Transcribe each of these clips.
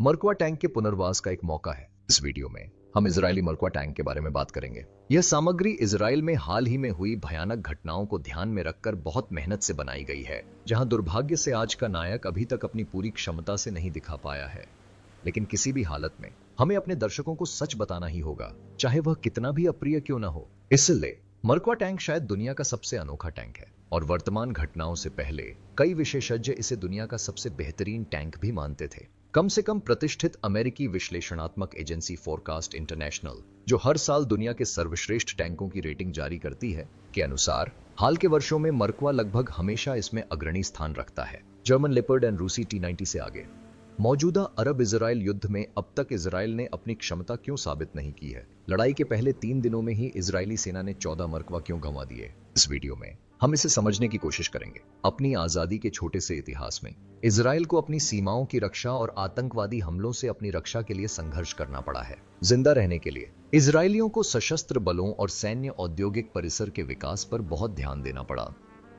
मरक्वा tank के पुनर्वास का एक मौका है। इस वीडियो में हम इजरायली मरक्वा टैंक के बारे में बात करेंगे। यह सामग्री इजराइल में हाल ही में हुई भयानक घटनाओं को ध्यान में रखकर बहुत मेहनत से बनाई गई है, जहां दुर्भाग्य से आज का नायक अभी तक अपनी पूरी क्षमता से नहीं दिखा पाया है। लेकिन किसी भी हालत में हमें अपने दर्शकों को सच बताना ही होगा, चाहे वह कितना भी अप्रिय क्यों ना हो। इसलिए मरक्वा टैंक शायद दुनिया का सबसे अनोखा टैंक है और वर्तमान घटनाओं से पहले कई विशेषज्ञ इसे दुनिया का सबसे बेहतरीन टैंक भी मानते थे। कम से कम प्रतिष्ठित अमेरिकी विश्लेषणात्मक एजेंसी फोरकास्ट इंटरनेशनल, जो हर साल दुनिया के सर्वश्रेष्ठ टैंकों की रेटिंग जारी करती है, के अनुसार हाल के वर्षों में मरक्वा लगभग हमेशा इसमें अग्रणी स्थान रखता है, जर्मन लेपर्ड एंड रूसी T-90 से आगे। मौजूदा अरब इजराइल युद्ध में अब तक इजराइल ने अपनी क्षमता क्यों साबित नहीं की है? लड़ाई के पहले 3 दिनों में ही इजरायली सेना ने 14 मरक्वा क्यों गंवा दिए? इस वीडियो में हम इसे समझने की कोशिश करेंगे। अपनी आजादी के छोटे से इतिहास में इजराइल को अपनी सीमाओं की रक्षा और आतंकवादी हमलों से अपनी रक्षा के लिए संघर्ष करना पड़ा है। जिंदा रहने के लिए इजरायलियों को सशस्त्र बलों और सैन्य औद्योगिक परिसर के विकास पर बहुत ध्यान देना पड़ा,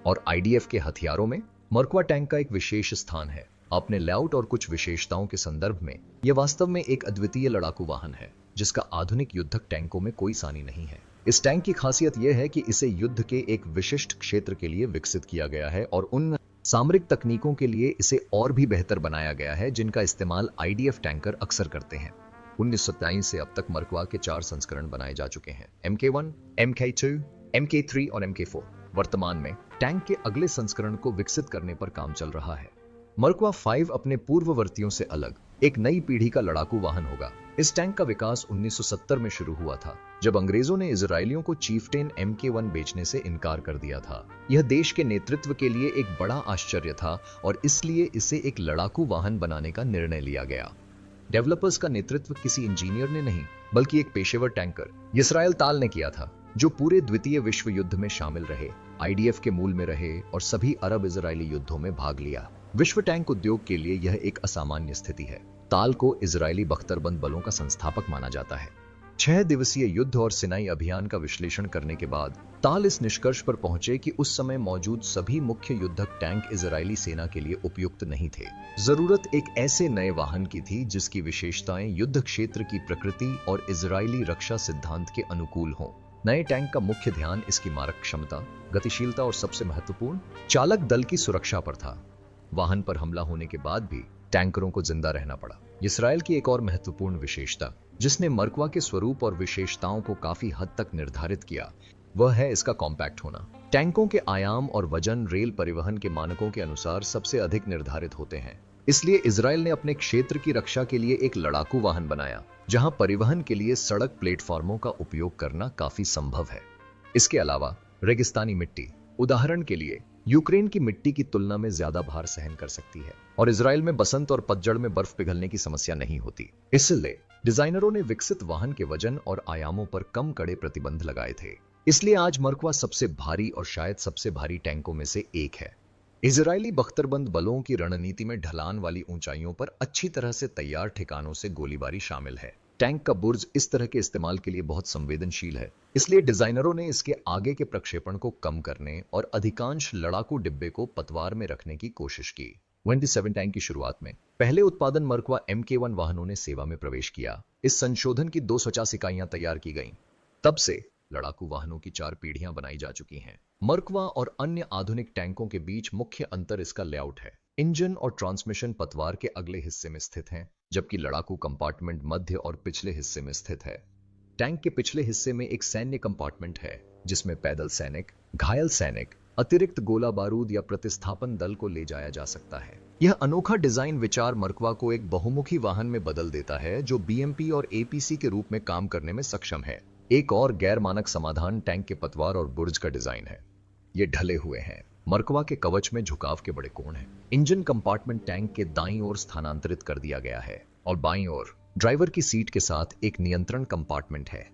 और IDF के हथियारों में मरक्वा टैंक का एक विशेष स्थान है। अपने लेआउट और कुछ विशेषताओं के संदर्भ में यह वास्तव में एक अद्वितीय लड़ाकू वाहन है, जिसका आधुनिक युद्धक टैंकों में कोई सानी नहीं है। इस टैंक की खासियत यह है कि इसे युद्ध के एक विशिष्ट क्षेत्र के लिए विकसित किया गया है और उन सामरिक तकनीकों के लिए इसे और भी बेहतर बनाया गया है जिनका इस्तेमाल IDF टैंकर अक्सर करते हैं। 1927 से अब तक मरक्वा के 4 संस्करण बनाए जा चुके हैं, MK1, MK2, MK3 और MK4। वर्तमान में टैंक के अगले संस्करण को विकसित करने पर काम चल रहा है। मरक्वा 5 अपने पूर्ववर्तियों से अलग एक नई पीढ़ी का लड़ाकू वाहन होगा। इस टैंक का विकास 1970 में शुरू हुआ था, जब अंग्रेजों ने इजरायलियों को चीफटेन MK1 बेचने से इनकार कर दिया था। यह देश के नेतृत्व के लिए एक बड़ा आश्चर्य था और इसलिए इसे एक लड़ाकू वाहन बनाने का निर्णय लिया गया। डेवलपर्स का नेतृत्व किसी इंजीनियर ने नहीं, बल्कि एक पेशेवर टैंकर यिसराएल ताल ने किया था, जो पूरे द्वितीय विश्व युद्ध में शामिल रहे, IDF के मूल में रहे और सभी अरब इजरायली युद्धों में भाग लिया। विश्व टैंक उद्योग के लिए यह एक असामान्य स्थिति है। ताल को इजरायली बख्तरबंद बलों का संस्थापक माना जाता है। 6 दिवसीय युद्ध और सिनाई अभियान का विश्लेषण करने के बाद ताल इस निष्कर्ष पर पहुंचे कि उस समय मौजूद सभी मुख्य युद्धक टैंक इजरायली सेना के लिए उपयुक्त नहीं थे। जरूरत एक ऐसे नए वाहन की थी जिसकी विशेषताएं युद्ध क्षेत्र की प्रकृति और इजरायली रक्षा सिद्धांत के अनुकूल हों। नए टैंक का मुख्य ध्यान इसकी मारक क्षमता, गतिशीलता और सबसे महत्वपूर्ण, चालक दल की सुरक्षा पर था। वाहन पर हमला होने के बाद भी टैंकरों को जिंदा रहना पड़ा। इस्राएल की एक और महत्वपूर्ण विशेषता, जिसने मरक्वा के स्वरूप और विशेषताओं को काफी हद तक निर्धारित किया, वह है इसका कॉम्पैक्ट होना। टैंकों के आयाम और वजन रेल परिवहन के मानकों के अनुसार सबसे अधिक निर्धारित होते हैं। इसलिए इजराइल ने अपने क्षेत्र की रक्षा के लिए एक लड़ाकू वाहन बनाया, जहां परिवहन के लिए सड़क प्लेटफॉर्मों का उपयोग करना काफी संभव है। इसके अलावा रेगिस्तानी मिट्टी, उदाहरण के लिए यूक्रेन की मिट्टी की तुलना में ज्यादा भार सहन कर सकती है, और इजराइल में बसंत और पतझड़ में बर्फ पिघलने की समस्या नहीं होती। इसलिए डिजाइनरों ने विकसित वाहन के वजन और आयामों पर कम कड़े प्रतिबंध लगाए थे। इसलिए आज मरक्वा सबसे भारी और शायद सबसे भारी टैंकों में से एक है। इजरायली बख्तरबंद बलों की रणनीति में ढलान वाली ऊंचाइयों पर अच्छी तरह से तैयार ठिकानों से गोलीबारी शामिल है। टैंक का बुर्ज इस तरह के इस्तेमाल के लिए बहुत संवेदनशील है, इसलिए डिजाइनरों ने इसके आगे के प्रक्षेपण को कम करने और अधिकांश लड़ाकू डिब्बे को पतवार में रखने की कोशिश की। 27 टैंक की शुरुआत में पहले उत्पादन मरक्वा MK1 वाहनों ने सेवा में प्रवेश किया। इस संशोधन की 250 इकाइयां तैयार की गईं। तब से लड़ाकू वाहनों की 4 पीढ़ियां बनाई जा चुकी हैं। मरक्वा और अन्य आधुनिक टैंकों के बीच मुख्य अंतर इसका लेआउट है। इंजन और ट्रांसमिशन पतवार के अगले हिस्से में स्थित हैं, जबकि लड़ाकू कंपार्टमेंट मध्य और पिछले हिस्से में स्थित है। टैंक के पिछले हिस्से में एक सैन्य कंपार्टमेंट है, जिसमें पैदल सैनिक, घायल सैनिक, अतिरिक्त गोला बारूद या प्रतिस्थापन दल को ले जाया जा सकता है। यह अनोखा डिजाइन विचार मरक्वा को एक बहुमुखी वाहन में बदल देता है, जो BMP और APC के रूप में काम करने में सक्षम है। एक और गैर मानक समाधान टैंक के पतवार और बुर्ज का डिजाइन है। ये ढले हुए हैं। मरक्वा के कवच में झुकाव के बड़े कोण हैं। इंजन कंपार्टमेंट टैंक के दाईं ओर स्थानांतरित कर दिया गया है और बाईं ओर ड्राइवर की सीट के साथ एक नियंत्रण कंपार्टमेंट है।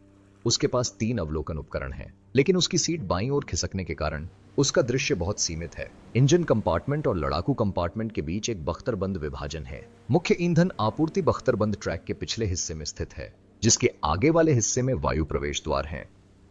उसके पास 3 अवलोकन उपकरण हैं, लेकिन उसकी सीट बाईं ओर खिसकने के कारण उसका दृश्य बहुत सीमित है। इंजन कंपार्टमेंट और लड़ाकू कंपार्टमेंट के बीच एक बख्तरबंद विभाजन है। मुख्य ईंधन आपूर्ति बख्तरबंद ट्रैक के पिछले हिस्से में स्थित है, जिसके आगे वाले हिस्से में वायु प्रवेश द्वार हैं।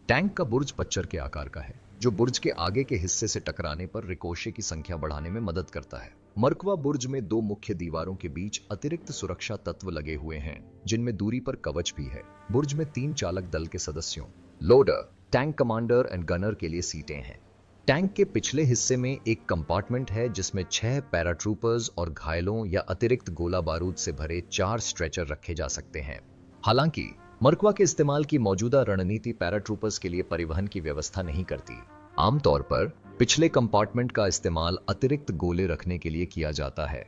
टैंक का बुर्ज पच्चर के आकार का है, जो बुर्ज के आगे के हिस्से से टकराने पर रिकोशे की संख्या बढ़ाने में मदद करता है। मरकवा बुर्ज में दो मुख्य दीवारों के बीच अतिरिक्त सुरक्षा तत्व लगे हुए हैं, जिनमें दूरी पर कवच भी है। बुर्ज में 3 चालक दल के सदस्यों, loader, tank commander and gunner के लिए सीटें हैं। टैंक के पिछले हिस्से में एक कंपार्टमेंट है जिसमें 6 पैराट्रूपर्स और घायलों या अतिरिक्त गोला बारूद से भरे 4 स्ट्रेचर रखे जा सकते हैं। हालांकि मरकवा के इस्तेमाल की मौजूदा रणनीति पैराट्रूपर्स के लिए परिवहन की व्यवस्था नहीं करती। आमतौर पर पिछले कंपार्टमेंट का इस्तेमाल अतिरिक्त गोले रखने के लिए किया जाता है।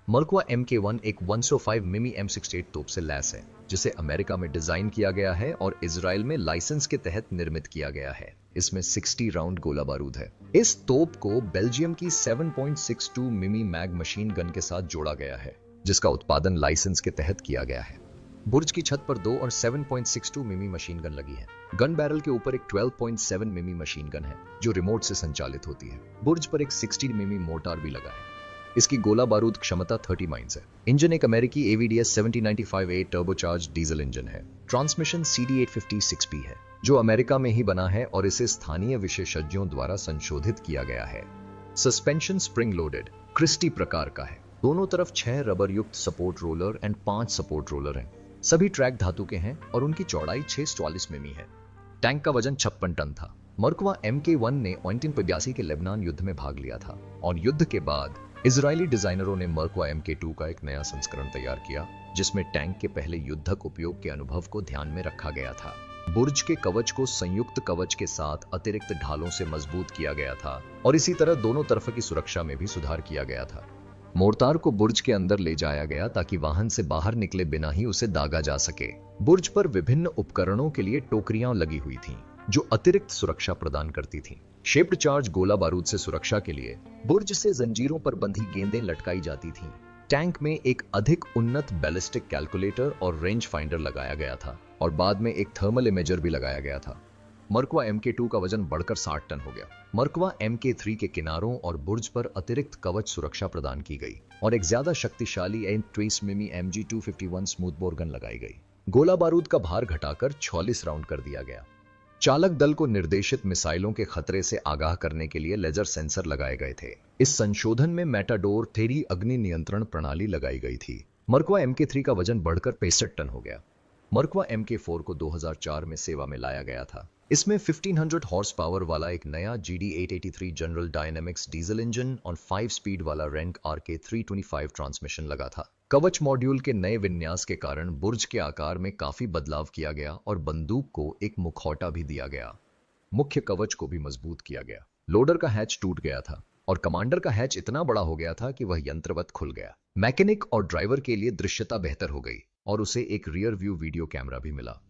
मरकवा MK1 एक 105 मिमी M68 तोप से लैस है, जिसे अमेरिका में डिजाइन किया गया है और इजराइल में लाइसेंस के तहत निर्मित किया गया है। इसमें 60 राउंड गोला बारूद है। इस तोप को बेल्जियम की 7.62 मिमी मैग मशीन गन के साथ जोड़ा गया है, जिसका उत्पादन लाइसेंस के तहत किया गया है। बुर्ज की छत पर 2 और 7.62 मिमी मशीन गन लगी है। गन बैरल के ऊपर एक 12.7 मिमी मशीन गन है, जो रिमोट से संचालित होती है। बुर्ज पर एक 60 मिमी मोर्टार भी लगा है। इसकी गोला बारूद क्षमता 30 माइन्स है। इंजन एक अमेरिकी AVDS 7095A turbocharge diesel engine है। ट्रांसमिशन CD850-6P है, जो अमेरिका में ही बना है और इसे स्थानीय विशेषज्ञों द्वारा संशोधित किया गया है। सस्पेंशन स्प्रिंग लोडेड क्रिस्टी प्रकार का है। दोनों तरफ 6 रबर युक्त support roller and 5 support roller हैं। सभी ट्रैक धातु के हैं और उनकी चौड़ाई 644 मिमी है। टैंक का वजन 56 टन था। मरकवा MK1 ने 1985 के लेबनान युद्ध में भाग लिया था और युद्ध के बाद इजरायली डिजाइनरों ने मरकवा MK2 का एक नया संस्करण तैयार किया, जिसमें टैंक के पहले युद्धक उपयोग के अनुभव को ध्यान में रखा गया था। बुर्ज के कवच को संयुक्त कवच के साथ अतिरिक्त ढालों से मजबूत किया गया था और इसी तरह दोनों तरफ की सुरक्षा में भी सुधार किया गया था। मोर्टार को बुर्ज के अंदर ले जाया गया ताकि वाहन से बाहर निकले बिना ही उसे दागा जा सके। बुर्ज पर विभिन्न उपकरणों के लिए टोकरियां लगी हुई थीं, जो अतिरिक्त सुरक्षा प्रदान करती थीं। शेप्ड चार्ज गोला बारूद से सुरक्षा के लिए बुर्ज से जंजीरों पर बंधी गेंदें लटकाई जाती थीं। टैंक में एक अधिक उन्नत बैलिस्टिक कैलकुलेटर और रेंज फाइंडर लगाया गया था और बाद में एक थर्मल इमेजर भी लगाया गया था। मरकवा MK2 का वजन बढ़कर 60 टन हो गया। मरकवा MK3 के किनारों और बुर्ज पर अतिरिक्त कवच सुरक्षा प्रदान की गई और एक ज्यादा शक्तिशाली 28 मिमी MG251 स्मूथ बोर गन लगाई गई। गोला बारूद का भार घटाकर 46 राउंड कर दिया गया। चालक दल को निर्देशित मिसाइलों के खतरे से आगाह करने के लिए लेजर सेंसर लगाए गए थे। इस संशोधन में मेटाडोर थेरी अग्नि नियंत्रण प्रणाली लगाई गई थी। मरकवा MK3 का वजन बढ़कर 65 टन हो गया। मरकवा MK4 को 2004 में सेवा में लाया गया था। इसमें 1500 हॉर्स पावर वाला एक नया GD883 general dynamics diesel engine और 5 स्पीड वाला रेंक RK325 ट्रांसमिशन लगा था। कवच मॉड्यूल के नए विन्यास के कारण बुर्ज के आकार में काफी बदलाव किया गया और बंदूक को एक मुखौटा भी दिया गया। मुख्य कवच को भी मजबूत किया गया। लोडर का हैच टूट गया था और कमांडर का हैच इतना बड़ा हो गया था कि वह यंत्रवत खुल गया। मैकेनिक और ड्राइवर के लिए दृश्यता बेहतर हो गई और उसे एक रियर व्यू वीडियो कैमरा भी मिला।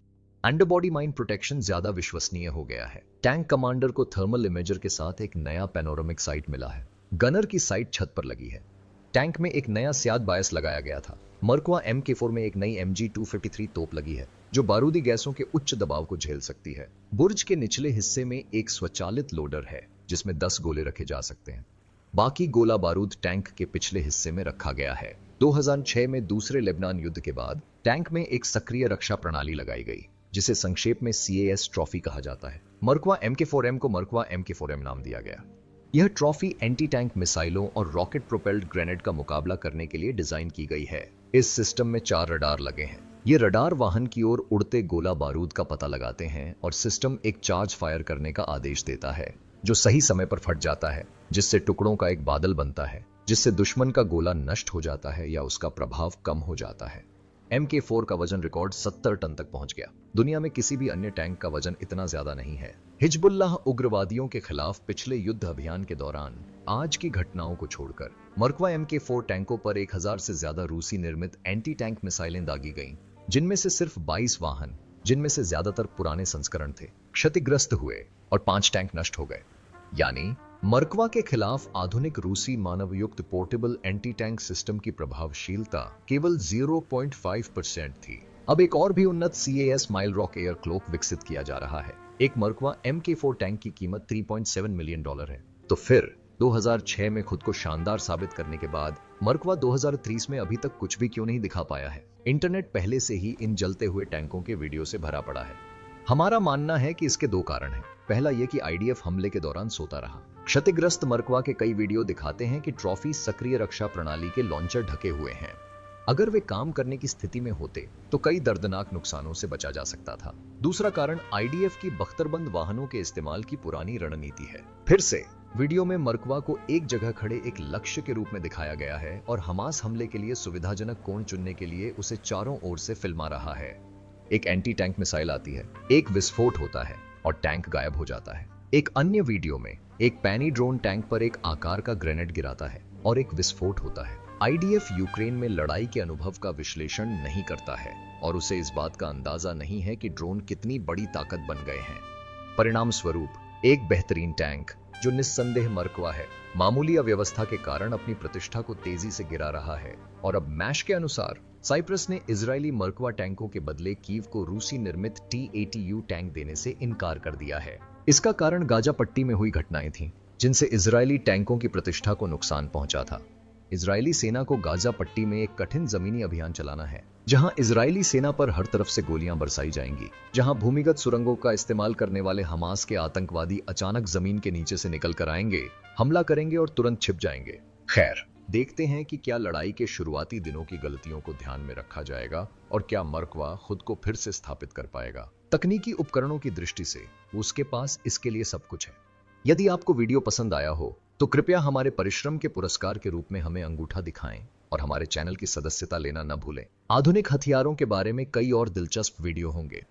अंडरबॉडी माइन प्रोटेक्शन ज्यादा विश्वसनीय हो गया है। टैंक कमांडर को थर्मल इमेजर के साथ एक नया पैनोरामिक साइट मिला है। गनर की साइट छत पर लगी है। टैंक में एक नया स्याद बायस लगाया गया था। मरकवा MK4 में एक नई MG253 तोप लगी है, जो बारूदी गैसों के उच्च दबाव को झेल सकती है। बुर्ज के निचले हिस्से में एक स्वचालित लोडर है, जिसमें 10 गोले रखे जा सकते हैं। बाकी गोला बारूद टैंक के पिछले हिस्से में रखा गया है। 2006 में दूसरे लेबनान युद्ध के बाद टैंक में एक सक्रिय रक्षा प्रणाली लगाई गई, जिसे संक्षेप में CAS ट्रॉफी कहा जाता है। मरकवा MK4M को मरकवा MK4M नाम दिया गया। यह ट्रॉफी एंटी टैंक मिसाइलों और रॉकेट प्रोपेल्ड ग्रेनेड का मुकाबला करने के लिए डिजाइन की गई है। इस सिस्टम में 4 रडार लगे हैं। ये रडार वाहन की ओर उड़ते गोला बारूद का पता लगाते हैं और सिस्टम एक चार्ज फायर करने का आदेश देता है, जो सही समय पर फट जाता है, जिससे टुकड़ों का एक बादल बनता है, जिससे दुश्मन का गोला नष्ट हो जाता है या उसका प्रभाव कम हो जाता है। MK4 का वजन रिकॉर्ड 70 टन तक पहुंच गया। दुनिया में किसी भी अन्य टैंक का वजन इतना ज्यादा नहीं है। हिजबुल्लाह उग्रवादियों के खिलाफ पिछले युद्ध अभियान के दौरान आज की घटनाओं को छोड़कर मरकवा MK4 टैंकों पर 1000 से ज्यादा रूसी निर्मित एंटी टैंक मिसाइलें दागी गईं, जिनमें से सिर्फ 22 वाहन, जिनमें से ज्यादातर पुराने संस्करण थे, क्षतिग्रस्त हुए और 5 टैंक नष्ट हो गए। यानी मरकवा के खिलाफ आधुनिक रूसी मानवयुक्त पोर्टेबल एंटी टैंक सिस्टम की प्रभावशीलता केवल 0.5% थी। अब एक और भी उन्नत CAS mile rock air cloak विकसित किया जा रहा है। एक मरकवा MK4 टैंक की कीमत $3.7 मिलियन है। तो फिर 2006 में खुद को शानदार साबित करने के बाद मरकवा 2030 में अभी तक कुछ भी क्यों नहीं दिखा पाया है? इंटरनेट पहले से ही इन जलते हुए टैंकों के वीडियो से भरा पड़ा है। हमारा मानना है कि इसके 2 कारण हैं। पहला यह कि IDF हमले के दौरान सोता रहा। क्षतिग्रस्त मरक्वा के कई वीडियो दिखाते हैं कि ट्रॉफी सक्रिय रक्षा प्रणाली के लॉन्चर ढके हुए हैं। अगर वे काम करने की स्थिति में होते तो कई दर्दनाक नुकसानों से बचा जा सकता था। दूसरा कारण आईडीएफ की बख्तरबंद वाहनों के इस्तेमाल की पुरानी रणनीति है। फिर से वीडियो में मरक्वा को एक जगह खड़े एक लक्ष्य के रूप में दिखाया गया है और हमास हमले के लिए सुविधाजनक कोण चुनने के लिए उसे चारों ओर से फिल्मा रहा है। एक एंटी टैंक मिसाइल आती है, एक विस्फोट होता है और टैंक गायब हो जाता है। एक अन्य वीडियो में एक पैनी ड्रोन टैंक पर एक आकार का ग्रेनेड गिराता है और एक विस्फोट होता है। आईडीएफ यूक्रेन में लड़ाई के अनुभव का विश्लेषण नहीं करता है और उसे इस बात का अंदाजा नहीं है कि ड्रोन कितनी बड़ी ताकत बन गए हैं। परिणाम स्वरूप एक बेहतरीन टैंक जो निस्संदेह मरक्वा है, मामूली अव्यवस्था के कारण अपनी प्रतिष्ठा को तेजी से गिरा रहा है। और अब मैश के अनुसार साइप्रस ने इजरायली मरक्वा टैंकों के बदले कीव को रूसी निर्मित T-80U टैंक देने से इनकार कर दिया है। इसका कारण गाजा पट्टी में हुई घटनाएं थीं, जिनसे इजरायली टैंकों की प्रतिष्ठा को नुकसान पहुंचा था। इजरायली सेना को गाजा पट्टी में एक कठिन जमीनी अभियान चलाना है, जहां इजरायली सेना पर हर तरफ से गोलियां बरसाई जाएंगी, जहां भूमिगत सुरंगों का इस्तेमाल करने वाले हमास के आतंकवादी अचानक जमीन के नीचे से निकल कर आएंगे, हमला करेंगे और तुरंत छिप जाएंगे। खैर, देखते हैं कि क्या लड़ाई के शुरुआती दिनों की गलतियों को ध्यान में रखा जाएगा और क्या मरक्वा खुद को फिर से स्थापित कर पाएगा। तकनीकी उपकरणों की दृष्टि से उसके पास इसके लिए सब कुछ है। यदि आपको वीडियो पसंद आया हो तो कृपया हमारे परिश्रम के पुरस्कार के रूप में हमें अंगूठा दिखाएं और हमारे चैनल की सदस्यता लेना न भूलें। आधुनिक हथियारों के बारे में कई और दिलचस्प वीडियो होंगे।